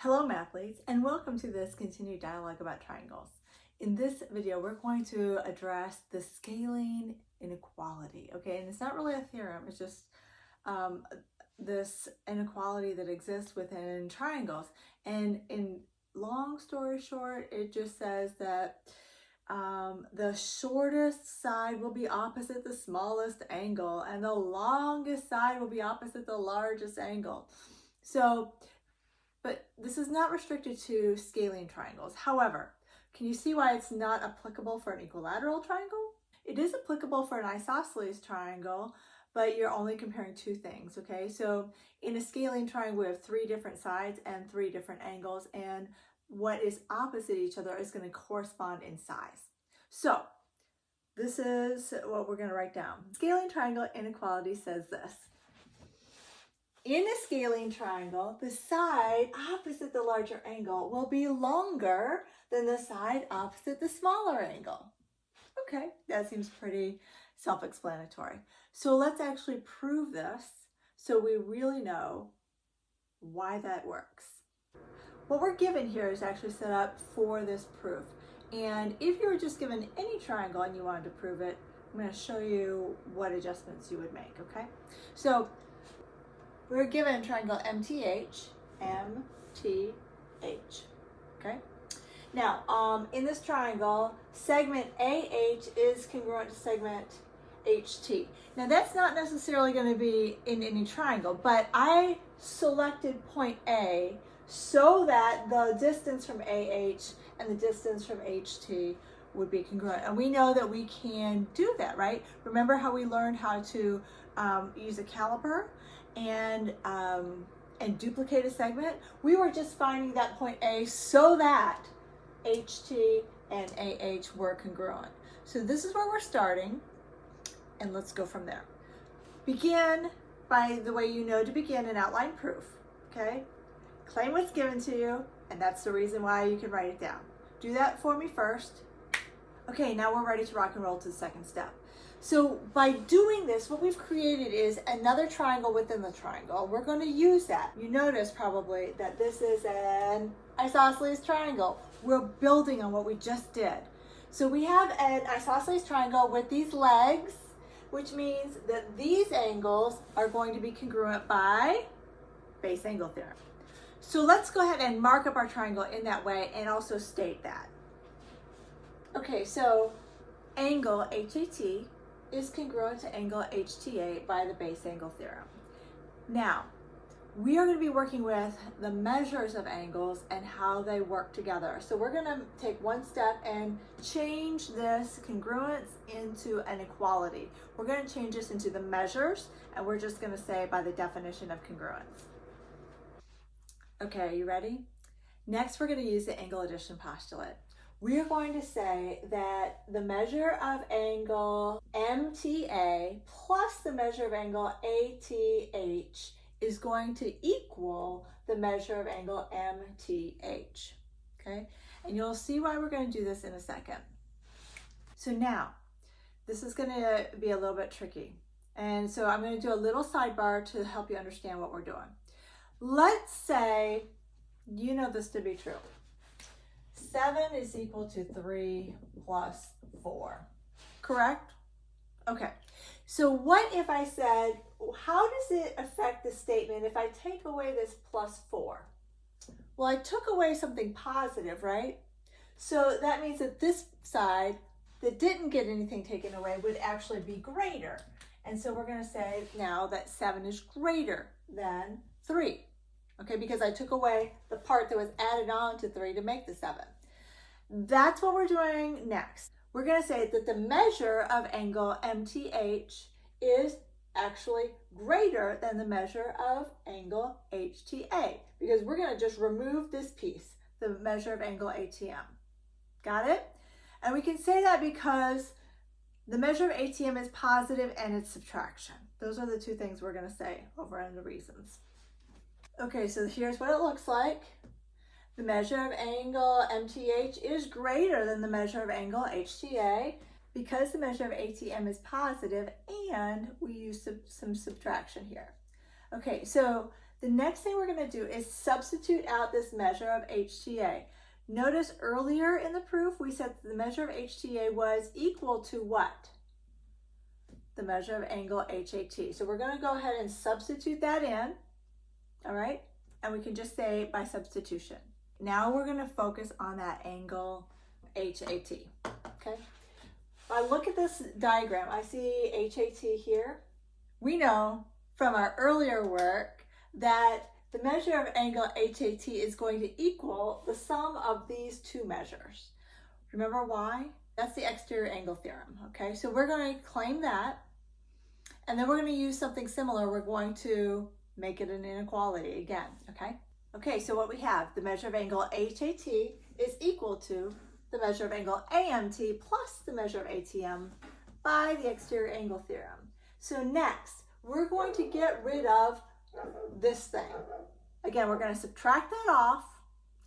Hello mathletes, and welcome to this continued dialogue about triangles. In this video, we're going to address the scalene inequality, okay? And it's not really a theorem, it's just this inequality that exists within triangles. And in long story short, it just says that the shortest side will be opposite the smallest angle, and the longest side will be opposite the largest angle. But this is not restricted to scalene triangles. However, can you see why it's not applicable for an equilateral triangle? It is applicable for an isosceles triangle, but you're only comparing two things, okay? So in a scalene triangle, we have three different sides and three different angles, and what is opposite each other is going to correspond in size. So this is what we're going to write down. Scalene triangle inequality says this. In a scalene triangle, the side opposite the larger angle will be longer than the side opposite the smaller angle. Okay, that seems pretty self-explanatory. So let's actually prove this so we really know why that works. What we're given here is actually set up for this proof. And if you were just given any triangle and you wanted to prove it, I'm going to show you what adjustments you would make, okay? So we're given triangle MTH, okay? Now, in this triangle, segment AH is congruent to segment HT. Now, that's not necessarily going to be in any triangle, but I selected point A so that the distance from AH and the distance from HT would be congruent. And we know that we can do that, right? Remember how we learned how to use a caliper and duplicate a segment? We were just finding that point A so that HT and AH were congruent. So this is where we're starting, and let's go from there. Begin by the way you know to begin an outline proof, okay? Claim what's given to you, and that's the reason why you can write it down. Do that for me first. Okay, now we're ready to rock and roll to the second step. So by doing this, what we've created is another triangle within the triangle. We're going to use that. You notice probably that this is an isosceles triangle. We're building on what we just did. So we have an isosceles triangle with these legs, which means that these angles are going to be congruent by base angle theorem. So let's go ahead and mark up our triangle in that way and also state that. Okay, so angle HAT is congruent to angle HTA by the base angle theorem. Now, we are going to be working with the measures of angles and how they work together. So we're going to take one step and change this congruence into an equality. We're going to change this into the measures, and we're just going to say by the definition of congruence. Okay, are you ready? Next, we're going to use the angle addition postulate. We are going to say that the measure of angle MTA plus the measure of angle ATH is going to equal the measure of angle MTH, okay? And you'll see why we're going to do this in a second. So now, this is going to be a little bit tricky. And so I'm going to do a little sidebar to help you understand what we're doing. Let's say you know this to be true. 7 is equal to 3 plus 4, correct? Okay, so what if I said, how does it affect the statement if I take away this plus 4? Well, I took away something positive, right? So that means that this side that didn't get anything taken away would actually be greater. And so we're going to say now that 7 is greater than 3. Okay, because I took away the part that was added on to 3 to make the 7. That's what we're doing next. We're going to say that the measure of angle MTH is actually greater than the measure of angle HTA, because we're going to just remove this piece, the measure of angle ATM. Got it? And we can say that because the measure of ATM is positive and it's subtraction. Those are the two things we're going to say over in the reasons. Okay, so here's what it looks like. The measure of angle MTH is greater than the measure of angle HTA because the measure of ATM is positive and we use some subtraction here. Okay, so The next thing we're going to do is substitute out this measure of HTA. Notice earlier in the proof we said that the measure of HTA was equal to what? The measure of angle HAT. So we're going to go ahead and substitute that in, all right? And we can just say by substitution. Now we're going to focus on that angle HAT, okay? If I look at this diagram, I see HAT here. We know from our earlier work that the measure of angle HAT is going to equal the sum of these two measures. Remember why? That's the exterior angle theorem, okay? So we're going to claim that, and then we're going to use something similar. We're going to make it an inequality again, okay? Okay, so what we have, the measure of angle HAT is equal to the measure of angle AMT plus the measure of ATM by the exterior angle theorem. So next, we're going to get rid of this thing. Again, we're going to subtract that off,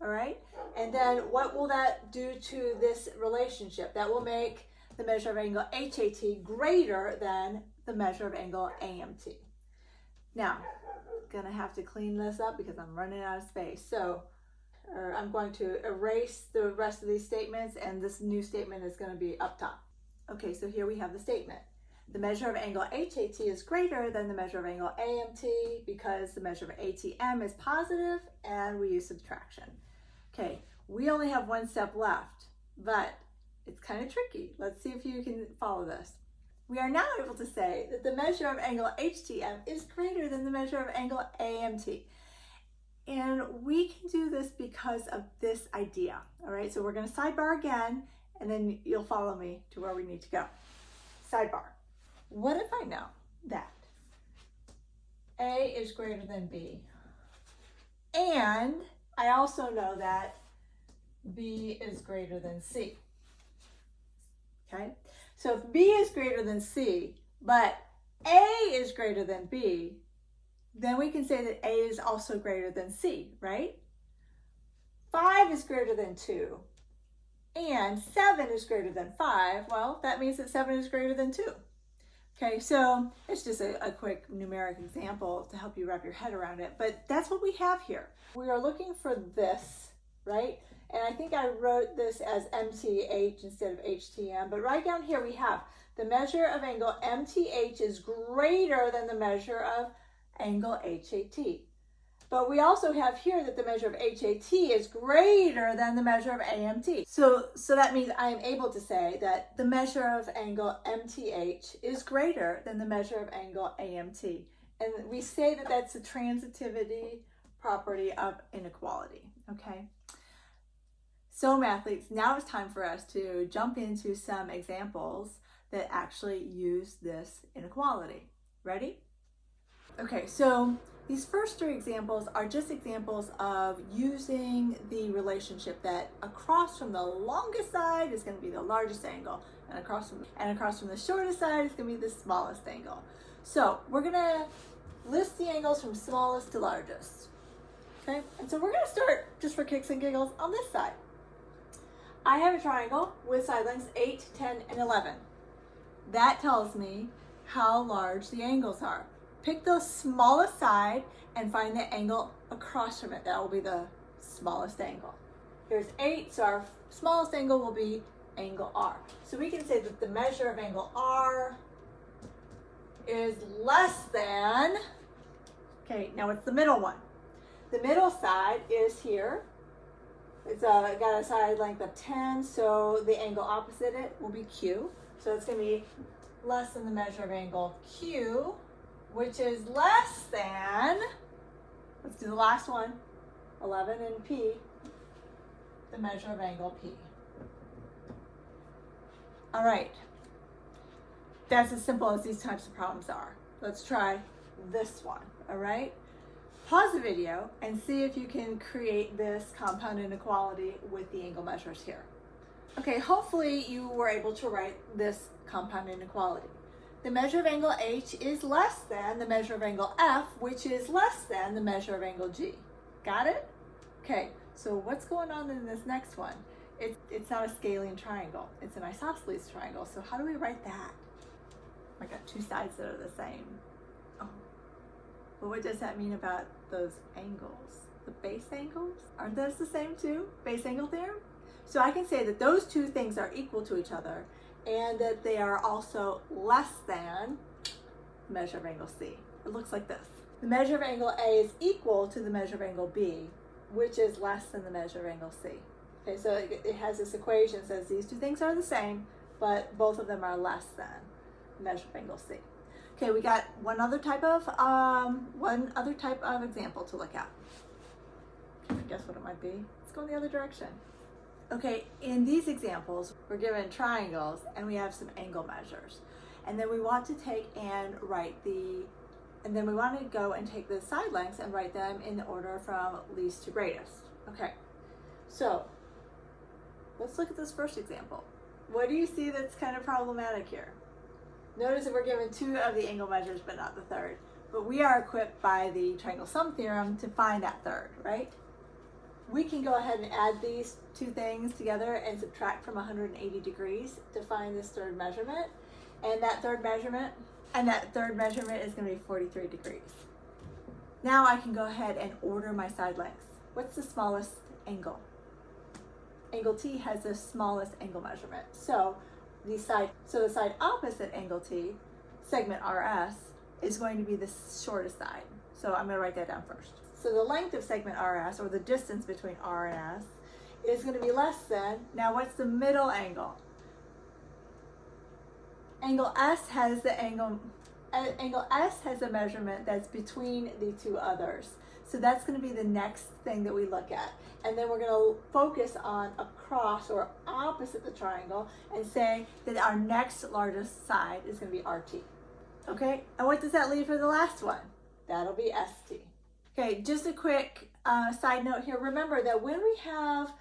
all right? And then what will that do to this relationship? That will make the measure of angle HAT greater than the measure of angle AMT. Now, I'm going to have to clean this up because I'm running out of space. So I'm going to erase the rest of these statements, and this new statement is going to be up top. Okay, so here we have the statement. The measure of angle HAT is greater than the measure of angle AMT because the measure of ATM is positive and we use subtraction. Okay, we only have one step left, but it's kind of tricky. Let's see if you can follow this. We are now able to say that the measure of angle HTM is greater than the measure of angle AMT. And we can do this because of this idea. All right, so we're going to sidebar again, and then you'll follow me to where we need to go. Sidebar. What if I know that A is greater than B, and I also know that B is greater than C? Okay, so if B is greater than C, but A is greater than B, then we can say that A is also greater than C, right? 5 is greater than 2, and 7 is greater than 5. Well, that means that 7 is greater than 2. Okay, so it's just a quick numeric example to help you wrap your head around it, but that's what we have here. We are looking for this, right? And I think I wrote this as MTH instead of HTM, but right down here we have the measure of angle MTH is greater than the measure of angle HAT. But we also have here that the measure of HAT is greater than the measure of AMT. So that means I am able to say that the measure of angle MTH is greater than the measure of angle AMT. And we say that that's the transitivity property of inequality, okay? So mathletes, now it's time for us to jump into some examples that actually use this inequality. Ready? Okay, so these first three examples are just examples of using the relationship that across from the longest side is going to be the largest angle, and across from the shortest side is going to be the smallest angle. So we're going to list the angles from smallest to largest. Okay, and so we're going to start, just for kicks and giggles, on this side. I have a triangle with side lengths 8, 10, and 11. That tells me how large the angles are. Pick the smallest side and find the angle across from it. That will be the smallest angle. Here's 8, so our smallest angle will be angle R. So we can say that the measure of angle R is less than, okay, now it's the middle one. The middle side is here. It's got a side length of 10, so the angle opposite it will be Q. So it's going to be less than the measure of angle Q, which is less than, let's do the last one, 11 and P, the measure of angle P. All right, that's as simple as these types of problems are. Let's try this one, all right? Pause the video and see if you can create this compound inequality with the angle measures here. Okay, hopefully you were able to write this compound inequality. The measure of angle H is less than the measure of angle F, which is less than the measure of angle G. Got it? Okay, so what's going on in this next one? It's not a scalene triangle, it's an isosceles triangle. So how do we write that? I got two sides that are the same. Oh, well, what does that mean about those angles, the base angles. Aren't those the same too? Base angle theorem? So I can say that those two things are equal to each other and that they are also less than the measure of angle C. It looks like this. The measure of angle A is equal to the measure of angle B, which is less than the measure of angle C. Okay, so it has this equation that says these two things are the same, but both of them are less than the measure of angle C. Okay, we got one other type of example to look at. Guess what it might be? Let's go in the other direction. Okay, in these examples, we're given triangles and we have some angle measures. And then we want to take and we want to go and take the side lengths and write them in the order from least to greatest. Okay, so let's look at this first example. What do you see that's kind of problematic here? Notice that we're given two of the angle measures, but not the third. But we are equipped by the triangle sum theorem to find that third, right? We can go ahead and add these two things together and subtract from 180 degrees to find this third measurement. And that third measurement is going to be 43 degrees. Now I can go ahead and order my side lengths. What's the smallest angle? Angle T has the smallest angle measurement. So the side opposite angle T, segment RS, is going to be the shortest side. So I'm going to write that down first. So the length of segment RS, or the distance between R and S, is going to be less than, now what's the middle angle? Angle S has the measurement that's between the two others. So that's going to be the next thing that we look at. And then we're going to focus on across or opposite the triangle and say that our next largest side is going to be RT. Okay, and what does that leave for the last one? That'll be ST. Okay, just a quick side note here. Remember that when we have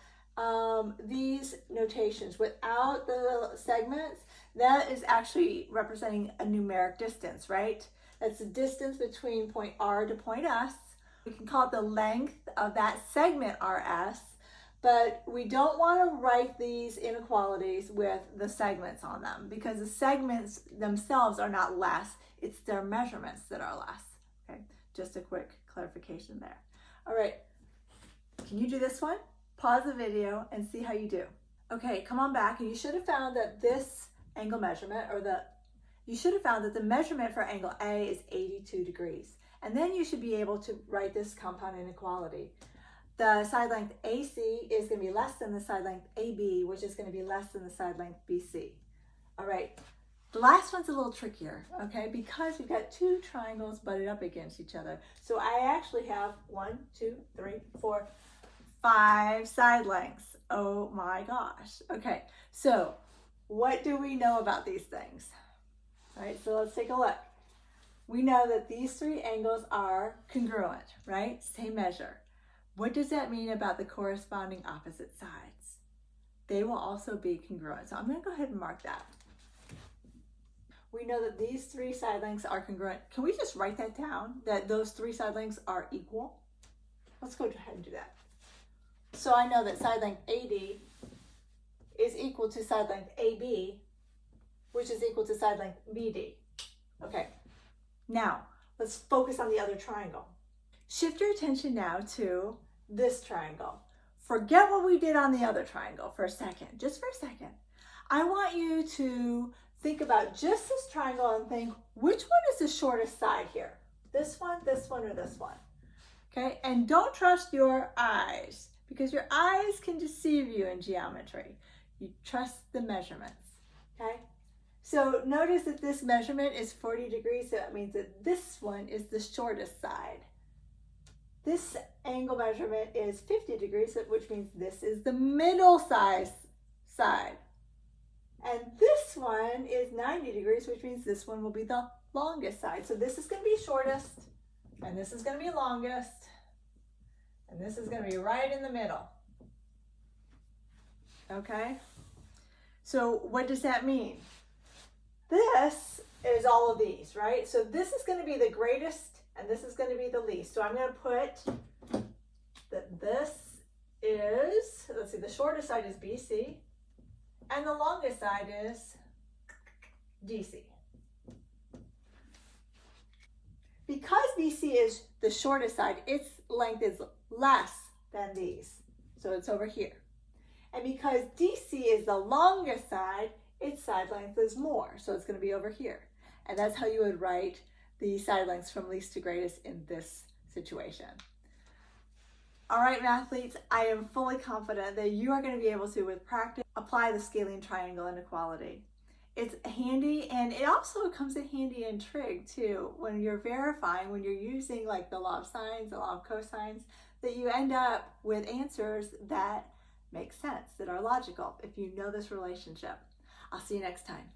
these notations without the segments, that is actually representing a numeric distance, right? That's the distance between point R to point S. We can call it the length of that segment RS, but we don't want to write these inequalities with the segments on them because the segments themselves are not less, it's their measurements that are less. Okay, just a quick clarification there. All right, can you do this one? Pause the video and see how you do. Okay, come on back, and you should have found that this angle measurement, you should have found that the measurement for angle A is 82 degrees. And then you should be able to write this compound inequality. The side length AC is going to be less than the side length AB, which is going to be less than the side length BC. All right, the last one's a little trickier, okay, because we've got two triangles butted up against each other. So I actually have 1, 2, 3, 4, 5 side lengths. Oh my gosh. Okay, so what do we know about these things? All right, so let's take a look. We know that these three angles are congruent, right? Same measure. What does that mean about the corresponding opposite sides? They will also be congruent. So I'm going to go ahead and mark that. We know that these three side lengths are congruent. Can we just write that down, that those three side lengths are equal? Let's go ahead and do that. So I know that side length AD is equal to side length AB, which is equal to side length BD. Okay. Now, let's focus on the other triangle. Shift your attention now to this triangle. Forget what we did on the other triangle for a second, just for a second. I want you to think about just this triangle and think, which one is the shortest side here? This one, or this one? Okay, and don't trust your eyes because your eyes can deceive you in geometry. You trust the measurements, okay? So notice that this measurement is 40 degrees, so that means that this one is the shortest side. This angle measurement is 50 degrees, which means this is the middle size side. And this one is 90 degrees, which means this one will be the longest side. So this is going to be shortest, and this is going to be longest, and this is going to be right in the middle. Okay? So what does that mean? This is all of these, right? So this is going to be the greatest, and this is going to be the least. So I'm going to put that this is, let's see, the shortest side is BC, and the longest side is DC. Because BC is the shortest side, its length is less than these. So it's over here. And because DC is the longest side, its side length is more. So it's going to be over here. And that's how you would write the side lengths from least to greatest in this situation. All right, mathletes, I am fully confident that you are going to be able to, with practice, apply the scalene triangle inequality. It's handy, and it also comes in handy in trig too, when you're verifying, when you're using like the law of sines, the law of cosines, that you end up with answers that make sense, that are logical, if you know this relationship. I'll see you next time.